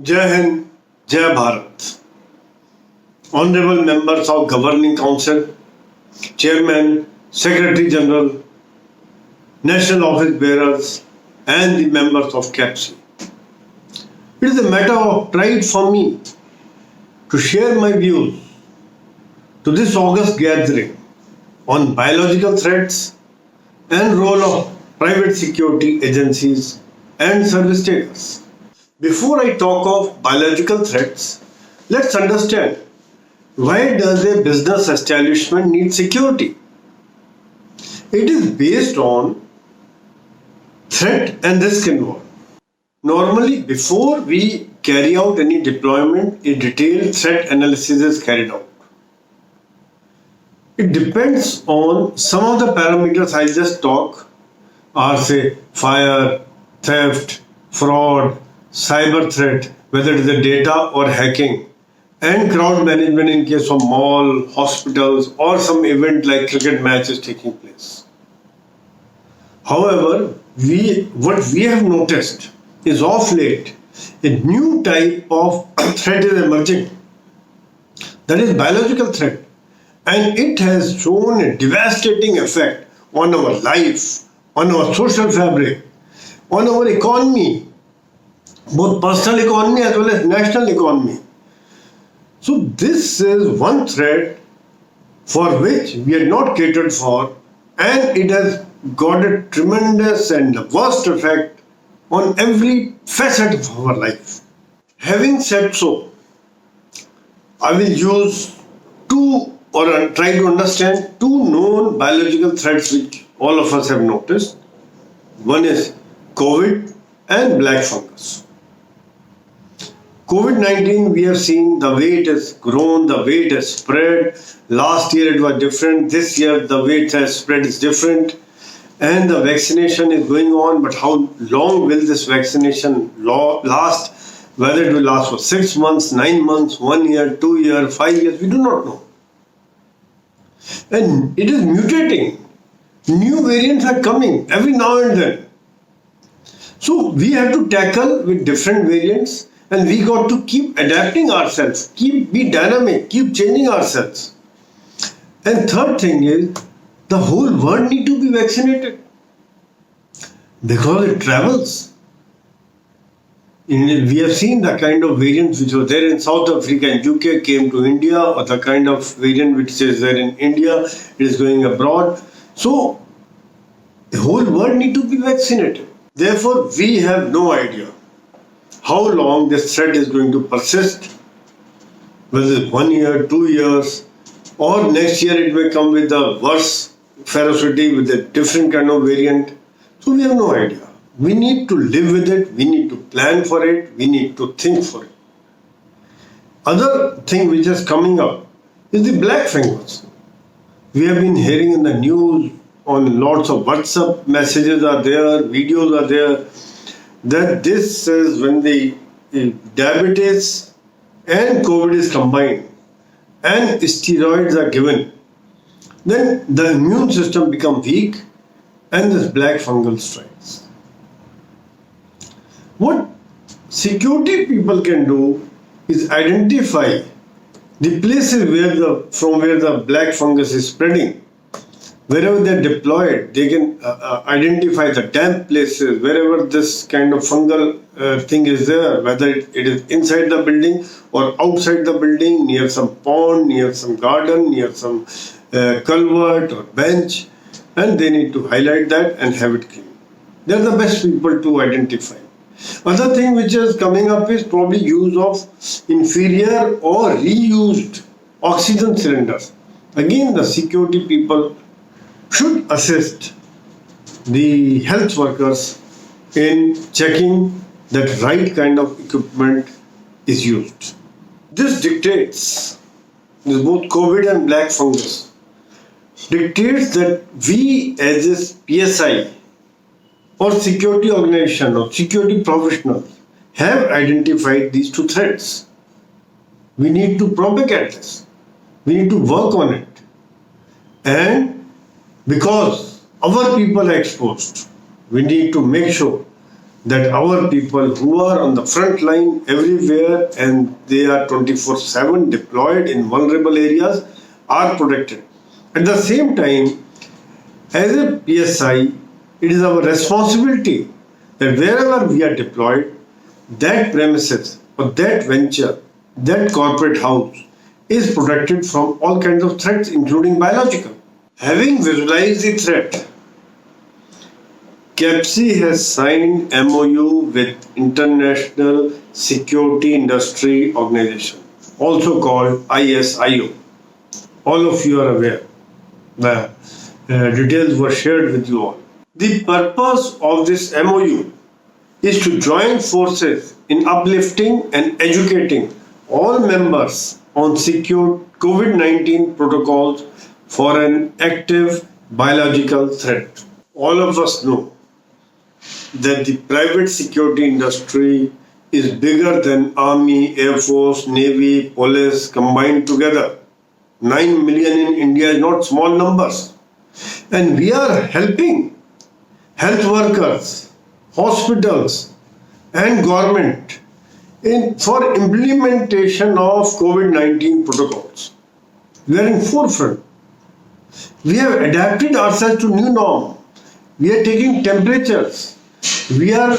Jai Hind, Jai Bharat. Honorable members of Governing Council, Chairman, Secretary General, National Office Bearers, and the members of CAPSI. It is a matter of pride for me to share my views to this August gathering on biological threats and role of private security agencies and service takers. Before I talk of biological threats, let's understand why does a business establishment need security? It is based on threat and risk involved. Normally, before we carry out any deployment, a detailed threat analysis is carried out. It depends on some of the parameters I just talk are say fire, theft, fraud, cyber threat, whether it is a data or hacking, and crowd management in case of mall, hospitals, or some event like cricket match is taking place. However, what we have noticed is of late a new type of threat is emerging, that is biological threat, and it has shown a devastating effect on our life, on our social fabric, on our economy, both personal economy as well as national economy. So this is one threat for which we are not catered for, and it has got a tremendous and worst effect on every facet of our life. Having said so, I will use try to understand two known biological threats which all of us have noticed. One is COVID and black fungus. COVID-19, we have seen the way it has grown, the way it has spread. Last year it was different. This year the way it has spread is different. And the vaccination is going on. But how long will this vaccination last? Whether it will last for 6 months, 9 months, 1 year, 2 years, 5 years, we do not know. And it is mutating. New variants are coming every now and then. So we have to tackle with different variants. And we got to keep adapting ourselves, be dynamic, keep changing ourselves. And third thing is, the whole world need to be vaccinated because it travels. We have seen the kind of variants which were there in South Africa and UK came to India, or the kind of variant which is there in India, it is going abroad. So the whole world need to be vaccinated. Therefore, we have no idea how long this threat is going to persist, whether it's 1 year, 2 years, or next year it may come with a worse ferocity with a different kind of variant. So we have no idea. We need to live with it, we need to plan for it, we need to think for it. Other thing which is coming up is the black fungus. We have been hearing in the news, on lots of WhatsApp messages are there, videos are there, that this is when the diabetes and COVID is combined and steroids are given, then the immune system becomes weak and this black fungal strikes. What security people can do is identify the places from where the black fungus is spreading. Wherever they're deployed, they can identify the damp places, wherever this kind of fungal thing is there, whether it is inside the building or outside the building, near some pond, near some garden, near some culvert or bench, and they need to highlight that and have it clean. They're the best people to identify. Other thing which is coming up is probably use of inferior or reused oxygen cylinders. Again, the security people should assist the health workers in checking that right kind of equipment is used. This dictates, both COVID and black fungus, dictates that we as a PSI or security organization or security professionals have identified these two threats. We need to propagate this. We need to work on it. And because our people are exposed, we need to make sure that our people who are on the front line everywhere and they are 24/7 deployed in vulnerable areas are protected. At the same time, as a PSI, it is our responsibility that wherever we are deployed, that premises or that venture, that corporate house is protected from all kinds of threats, including biological. Having visualized the threat, CAPSI has signed MOU with International Security Industry Organization, also called ISIO. All of you are aware. The details were shared with you all. The purpose of this MOU is to join forces in uplifting and educating all members on secure COVID-19 protocols for an active biological threat. All of us know that the private security industry is bigger than Army, Air Force, Navy, Police combined together. 9 million in India is not small numbers. And we are helping health workers, hospitals and government for implementation of COVID-19 protocols. We are in forefront. We have adapted ourselves to new norm. We are taking temperatures. We are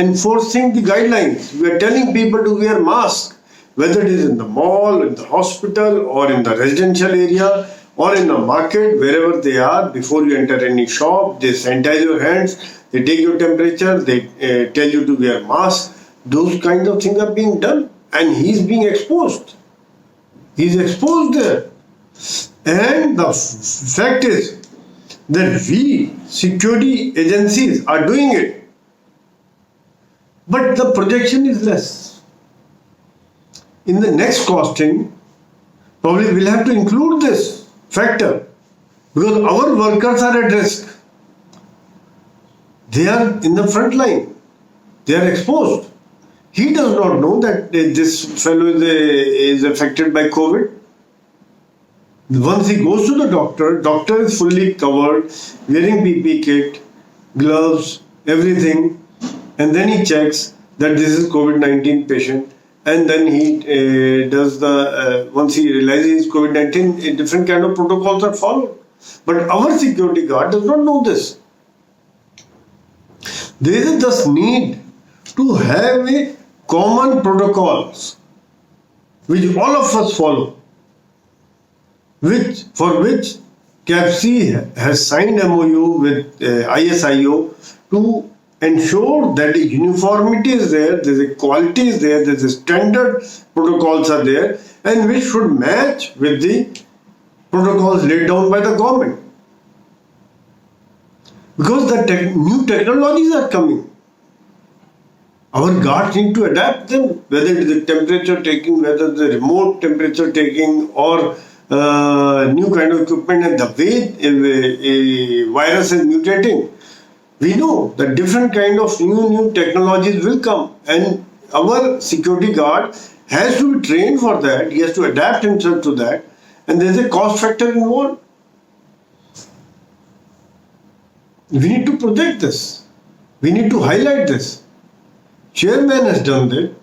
enforcing the guidelines. We are telling people to wear masks, whether it is in the mall, in the hospital, or in the residential area, or in the market, wherever they are. Before you enter any shop, they sanitize your hands, they take your temperature, they tell you to wear mask. Those kinds of things are being done, and he is being exposed. He is exposed there. And the fact is that we, security agencies, are doing it. But the projection is less. In the next costing, probably we'll have to include this factor because our workers are at risk. They are in the front line. They are exposed. He does not know that this fellow is affected by COVID. Once he goes to the doctor is fully covered, wearing PPE kit, gloves, everything, and then he checks that this is COVID-19 patient, and then he does once he realizes COVID-19, different kind of protocols are followed. But our security guard does not know this. There is just need to have a common protocols which all of us follow, for which CAPSI has signed MOU with ISIO to ensure that the uniformity is there, there's a quality is there, there's a standard protocols are there, and which should match with the protocols laid down by the government. Because the new technologies are coming. Our guards need to adapt them, whether it is the temperature taking, whether the remote temperature taking, or new kind of equipment, and the way a virus is mutating. We know that different kind of new technologies will come, and our security guard has to be trained for that. He has to adapt himself to that, and there is a cost factor involved. We need to project this. We need to highlight this. Chairman has done that.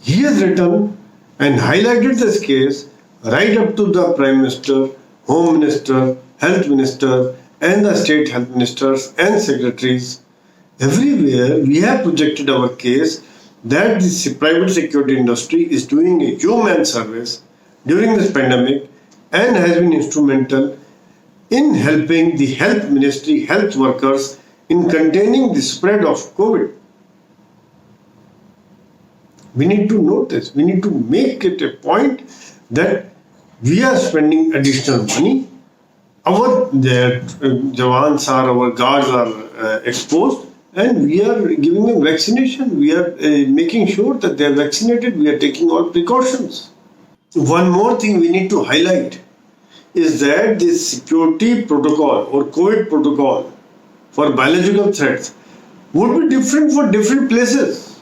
He has written and highlighted this case right up to the Prime Minister, Home Minister, Health Minister, and the state health ministers and secretaries. Everywhere we have projected our case that the private security industry is doing a human service during this pandemic and has been instrumental in helping the health ministry, health workers in containing the spread of COVID. We need to note this. We need to make it a point that we are spending additional money. Our jawans are, our guards are exposed, and we are giving them vaccination. We are making sure that they are vaccinated. We are taking all precautions. One more thing we need to highlight is that this security protocol or COVID protocol for biological threats would be different for different places.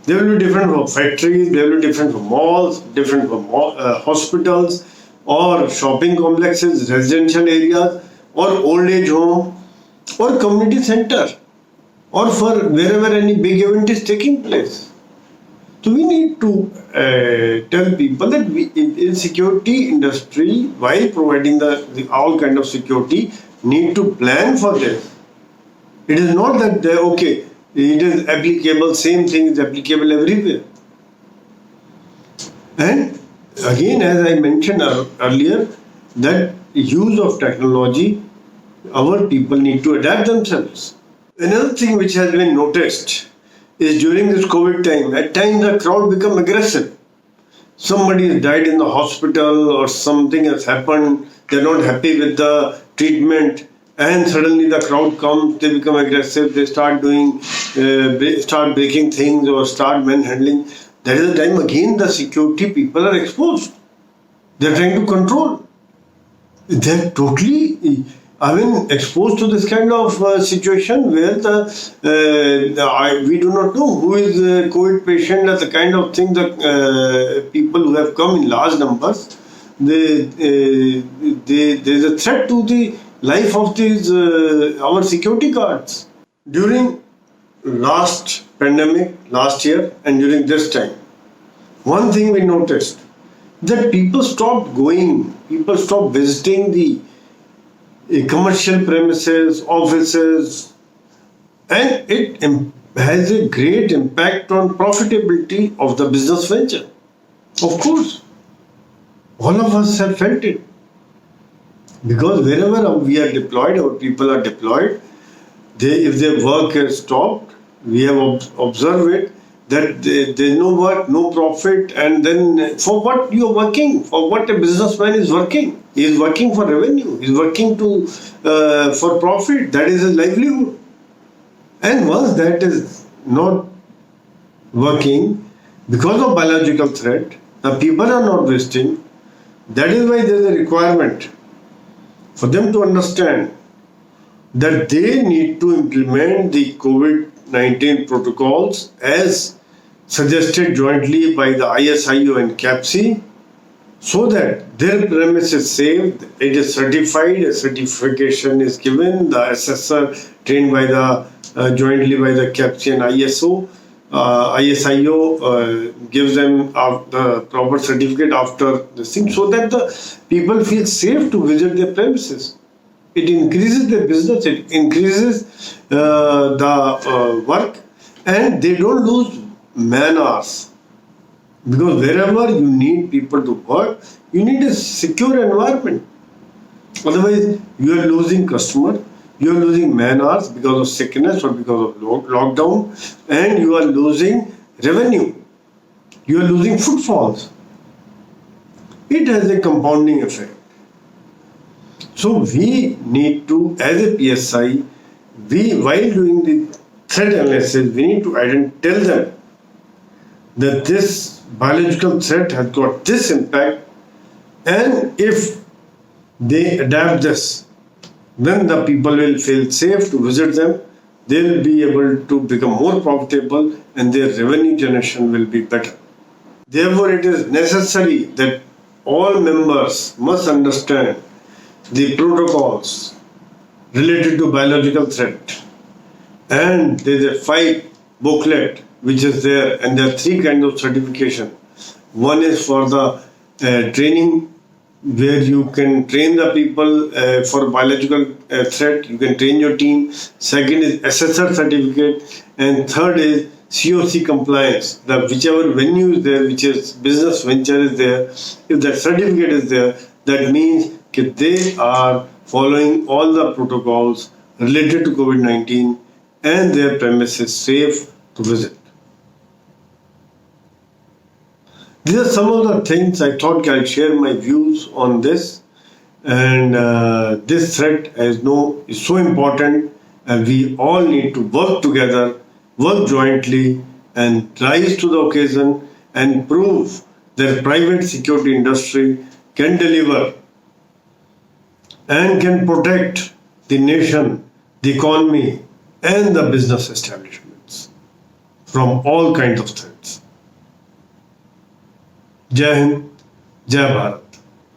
They will be different for factories, they will be different for malls, different for hospitals or shopping complexes, residential areas or old age home or community center. or for wherever any big event is taking place. So we need to tell people that in security industry, while providing the all kind of security, need to plan for this. It is not that okay, it is applicable. Same thing is applicable everywhere. And again, as I mentioned earlier, that use of technology, our people need to adapt themselves. Another thing which has been noticed is during this COVID time, at times the crowd become aggressive. Somebody has died in the hospital or something has happened, they're not happy with the treatment, and suddenly the crowd comes, they become aggressive, they start start breaking things or start manhandling. That is the time again the security people are exposed. They're trying to control. They're totally exposed to this kind of situation where we do not know who is a COVID patient or the kind of thing that people who have come in large numbers. There's a threat to the life of these our security guards. During last pandemic, last year, and during this time, one thing we noticed that people stopped visiting the commercial premises, offices, and it has a great impact on profitability of the business venture. Of course, all of us have felt it. Because wherever we are deployed, our people are deployed, if their work is stopped, we have observed it, that there's no work, no profit, and then for what you are working, for what a businessman is working. He is working for revenue, he is working for profit, that is his livelihood. And once that is not working, because of biological threat, the people are not visiting. That is why there is a requirement for them to understand that they need to implement the COVID-19 protocols as suggested jointly by the ISIO and CAPSI, so that their premise is safe, it is certified, a certification is given, the assessor trained by the jointly by the CAPSI and ISIO gives them the proper certificate after this thing, so that the people feel safe to visit their premises. It increases their business, it increases the work, and they don't lose man hours. Because wherever you need people to work, you need a secure environment. Otherwise, you are losing customer, you are losing man hours because of sickness or because of lockdown, and you are losing revenue. You are losing footfalls. It has a compounding effect. So we need to, as a PSI, while doing the threat analysis, we need to tell them that this biological threat has got this impact, and if they adapt this, then the people will feel safe to visit them, they will be able to become more profitable, and their revenue generation will be better. Therefore, it is necessary that all members must understand the protocols related to biological threat. And there is a 5 booklet which is there, and there are 3 kinds of certification. One is for the training, where you can train the people for biological threat, you can train your team. Second is assessor certificate, and third is COC compliance. Whichever venue is there, which is business venture is there, if that certificate is there, that means that they are following all the protocols related to COVID-19 and their premise is safe to visit. These are some of the things I thought I'll share my views on this. And this threat is so important, and we all need to work together, work jointly, and rise to the occasion and prove that private security industry can deliver and can protect the nation, the economy, and the business establishments from all kinds of threats. Jai Hind, Jai Bharat.